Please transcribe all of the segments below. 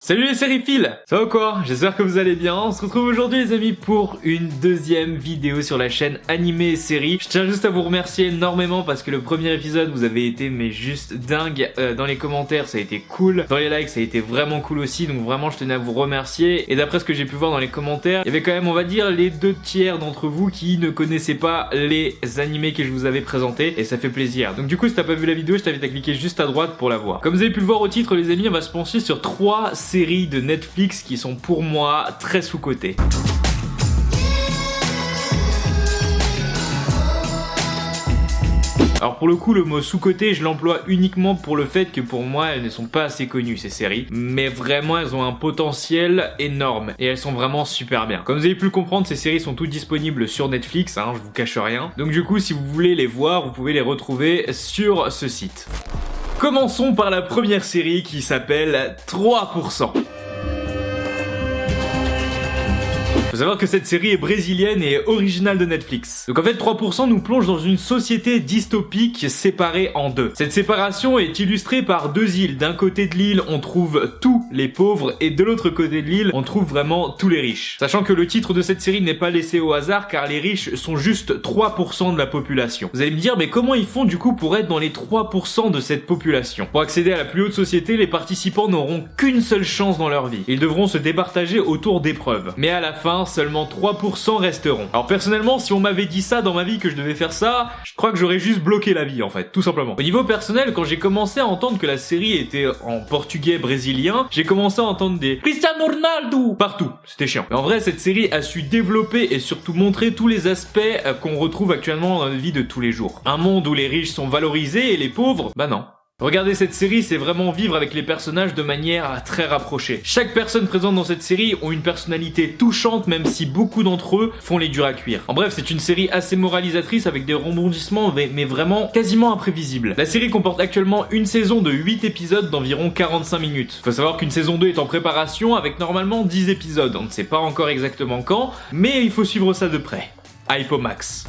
Salut les sériphiles, ça va quoi? J'espère que vous allez bien. On se retrouve aujourd'hui les amis pour une deuxième vidéo sur la chaîne Animé et Séries. Je tiens juste à vous remercier énormément parce que le premier épisode vous avez été mais juste dingue. Dans les commentaires ça a été cool, dans les likes ça a été vraiment cool aussi, donc vraiment je tenais à vous remercier. Et d'après ce que j'ai pu voir dans les commentaires, il y avait quand même on va dire les 2/3 d'entre vous qui ne connaissaient pas les animés que je vous avais présentés et ça fait plaisir. Donc du coup si t'as pas vu la vidéo je t'invite à cliquer juste à droite pour la voir. Comme vous avez pu le voir au titre les amis, on va se pencher sur 3 séries de Netflix qui sont pour moi très sous-cotées. Alors pour le coup le mot sous-coté je l'emploie uniquement pour le fait que pour moi elles ne sont pas assez connues ces séries, mais vraiment elles ont un potentiel énorme et elles sont vraiment super bien. Comme vous avez pu le comprendre, ces séries sont toutes disponibles sur Netflix, hein, je vous cache rien. Donc du coup si vous voulez les voir vous pouvez les retrouver sur ce site. Commençons par la première série qui s'appelle 3%. Faut savoir que cette série est brésilienne et originale de Netflix. Donc en fait 3% nous plonge dans une société dystopique séparée en deux. Cette séparation est illustrée par 2 îles. D'un côté de l'île on trouve tous les pauvres et de l'autre côté de l'île on trouve vraiment tous les riches. Sachant que le titre de cette série n'est pas laissé au hasard car les riches sont juste 3% de la population. Vous allez me dire mais comment ils font du coup pour être dans les 3% de cette population? Pour accéder à la plus haute société, les participants n'auront qu'une seule chance dans leur vie. Ils devront se départager autour d'épreuves. Mais à la fin, seulement 3% resteront. Alors personnellement, si on m'avait dit ça dans ma vie que je devais faire ça, je crois que j'aurais juste bloqué la vie en fait, tout simplement. Au niveau personnel, quand j'ai commencé à entendre que la série était en portugais brésilien, j'ai commencé à entendre des Cristiano Ronaldo partout. C'était chiant. Mais en vrai, cette série a su développer et surtout montrer tous les aspects qu'on retrouve actuellement dans la vie de tous les jours. Un monde où les riches sont valorisés et les pauvres, bah non. Regardez cette série, c'est vraiment vivre avec les personnages de manière très rapprochée. Chaque personne présente dans cette série ont une personnalité touchante même si beaucoup d'entre eux font les durs à cuire. En bref, c'est une série assez moralisatrice avec des rebondissements mais vraiment quasiment imprévisibles. La série comporte actuellement une saison de 8 épisodes d'environ 45 minutes. Faut savoir qu'une saison 2 est en préparation avec normalement 10 épisodes. On ne sait pas encore exactement quand, mais il faut suivre ça de près. Hype au max.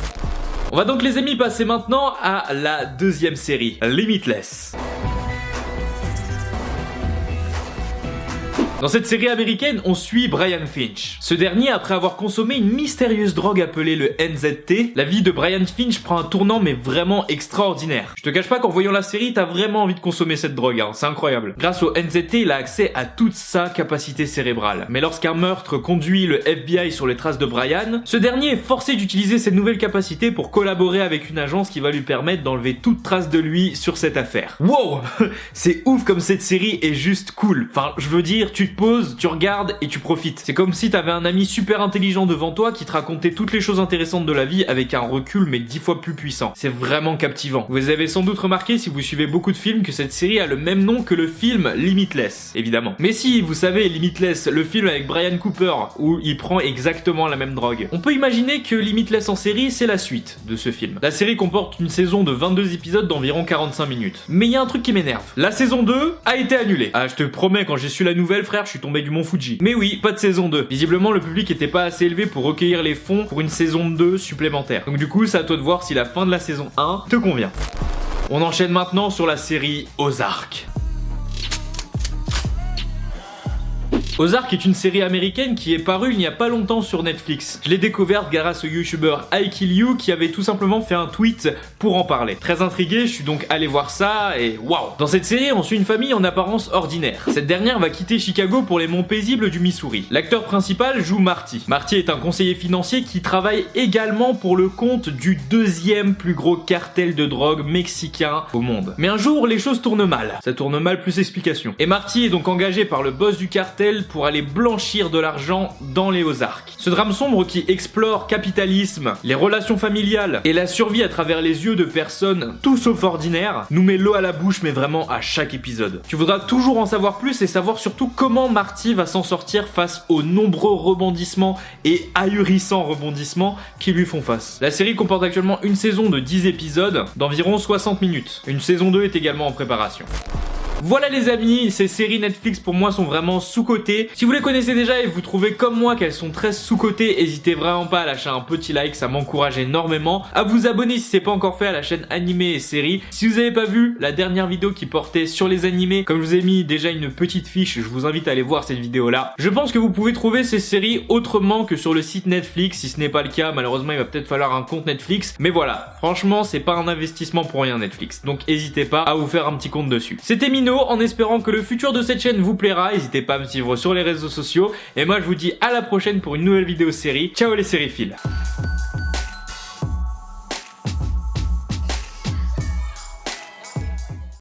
On va donc les amis passer maintenant à la deuxième série, Limitless. Dans cette série américaine, on suit Brian Finch. Ce dernier, après avoir consommé une mystérieuse drogue appelée le NZT, la vie de Brian Finch prend un tournant mais vraiment extraordinaire. Je te cache pas qu'en voyant la série, t'as vraiment envie de consommer cette drogue, hein. C'est incroyable. Grâce au NZT, il a accès à toute sa capacité cérébrale. Mais lorsqu'un meurtre conduit le FBI sur les traces de Brian, ce dernier est forcé d'utiliser cette nouvelle capacité pour collaborer avec une agence qui va lui permettre d'enlever toute trace de lui sur cette affaire. Wow. C'est ouf comme cette série est juste cool. Enfin, je veux dire, tu te poses, tu regardes et tu profites. C'est comme si t'avais un ami super intelligent devant toi qui te racontait toutes les choses intéressantes de la vie avec un recul mais 10 fois plus puissant. C'est vraiment captivant. Vous avez sans doute remarqué si vous suivez beaucoup de films que cette série a le même nom que le film Limitless, évidemment. Mais si, vous savez, Limitless, le film avec Brian Cooper où il prend exactement la même drogue. On peut imaginer que Limitless en série, c'est la suite de ce film. La série comporte une saison de 22 épisodes d'environ 45 minutes. Mais il y a un truc qui m'énerve. La saison 2 a été annulée. Ah, je te promets, quand j'ai su la nouvelle, frère, je suis tombé du mont Fuji. Mais oui, pas de saison 2. Visiblement, le public était pas assez élevé pour recueillir les fonds pour une saison 2 supplémentaire. Donc du coup, c'est à toi de voir si la fin de la saison 1 te convient. On enchaîne maintenant sur la série Ozark. Ozark est une série américaine qui est parue il n'y a pas longtemps sur Netflix. Je l'ai découverte grâce au youtubeur iKillYou qui avait tout simplement fait un tweet pour en parler. Très intrigué, je suis donc allé voir ça et waouh! Dans cette série, on suit une famille en apparence ordinaire. Cette dernière va quitter Chicago pour les monts paisibles du Missouri. L'acteur principal joue Marty. Marty est un conseiller financier qui travaille également pour le compte du 2e plus gros cartel de drogue mexicain au monde. Mais un jour, les choses tournent mal. Ça tourne mal plus explication. Et Marty est donc engagé par le boss du cartel pour aller blanchir de l'argent dans les Ozarks. Ce drame sombre qui explore capitalisme, les relations familiales et la survie à travers les yeux de personnes tout sauf ordinaires nous met l'eau à la bouche mais vraiment à chaque épisode. Tu voudras toujours en savoir plus et savoir surtout comment Marty va s'en sortir face aux nombreux rebondissements et ahurissants rebondissements qui lui font face. La série comporte actuellement une saison de 10 épisodes d'environ 60 minutes. Une saison 2 est également en préparation. Voilà les amis, ces séries Netflix pour moi sont vraiment sous-cotées. Si vous les connaissez déjà et vous trouvez comme moi qu'elles sont très sous-cotées, n'hésitez vraiment pas à lâcher un petit like, ça m'encourage énormément. À vous abonner si c'est pas encore fait à la chaîne animé et séries. Si vous avez pas vu la dernière vidéo qui portait sur les animés, comme je vous ai mis déjà une petite fiche, je vous invite à aller voir cette vidéo là. Je pense que vous pouvez trouver ces séries autrement que sur le site Netflix. Si ce n'est pas le cas, malheureusement il va peut-être falloir un compte Netflix. Mais voilà, franchement c'est pas un investissement pour rien Netflix. Donc n'hésitez pas à vous faire un petit compte dessus. C'était Mino, en espérant que le futur de cette chaîne vous plaira. N'hésitez pas à me suivre sur les réseaux sociaux. Et moi je vous dis à la prochaine pour une nouvelle vidéo série. Ciao les sériphiles.